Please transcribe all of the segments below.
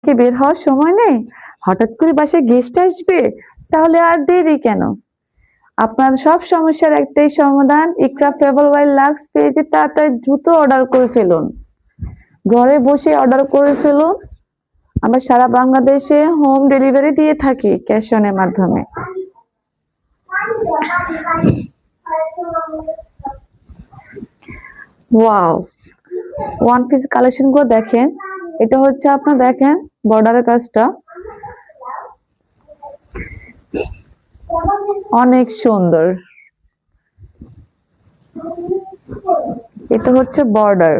কি বের হওয়ার সময় নেই? হঠাৎ করে বাসায় গেস্ট আসবে, তাহলে আর দেরি কেন? আপনার সব সমস্যার একটাই সমাধান, ইকরা ফেবল ওয়াইল লাক্স পেজে তাড়াতাড়ি দ্রুত অর্ডার করে ফেলুন। ঘরে বসে অর্ডার করে ফেলুন। আমরা সারা বাংলাদেশে হোম ডেলিভারি দিয়ে থাকি ক্যাশ অনের মাধ্যমে। ওয়াও, ওয়ান পিস কালেকশন গুলো দেখেন। এটা হচ্ছে আপনার দেখেন বর্ডারের কাজটা অনেক সুন্দর। এটা হচ্ছে বর্ডার,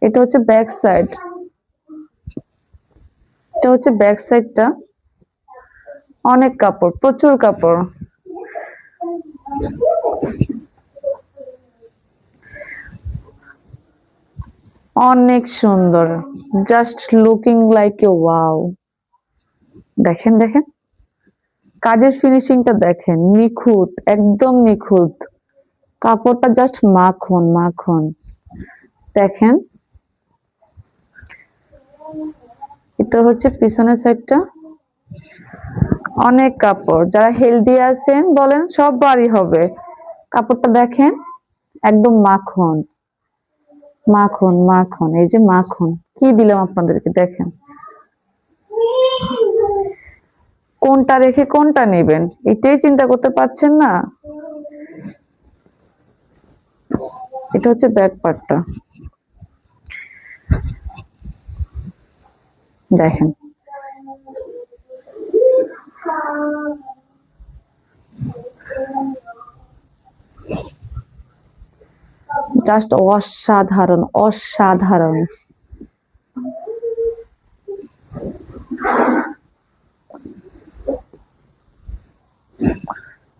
এটা হচ্ছে ব্যাক সাইড, এটা হচ্ছে ব্যাক সাইডটা। অনেক কাপড়, প্রচুর কাপড়। অনেক সুন্দর, just looking like a wow. দেখেন দেখেন কাজের ফিনিশিংটা দেখেন, নিখুঁত, একদম নিখুঁত। কাপড়টা জাস্ট মাখন মাখন। দেখেন এটা হচ্ছে পিছনের সাইডটা। অনেক কাপড়, যারা হেলদি আছেন বলেন সববারই হবে। কাপড়টা দেখেন একদম মাখন মাখন মাখন। এই যে মাখন কি দিলাম আপনাদেরকে, দেখেন কোনটা রেখে কোনটা নেবেন এটাই চিন্তা করতে পারছেন না। এটা হচ্ছে ব্যাক পার্টটা, দেখেন জাস্ট অসাধারণ অসাধারণ।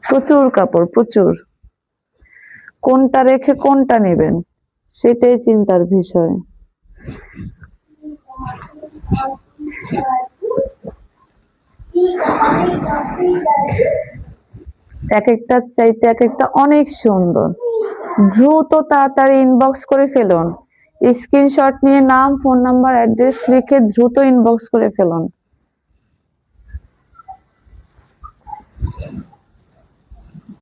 প্রচুর কাপড়, প্রচুর। কোনটা রেখে কোনটা নেবেন সেটাই চিন্তার বিষয়। এক একটা চাইতে এক একটা অনেক সুন্দর। দ্রুত তাড়াতাড়ি ইনবক্স করে ফেলুন। স্ক্রিনশট নিয়ে নাম, ফোন নাম্বার, অ্যাড্রেস লিখে দ্রুত ইনবক্স করে ফেলুন।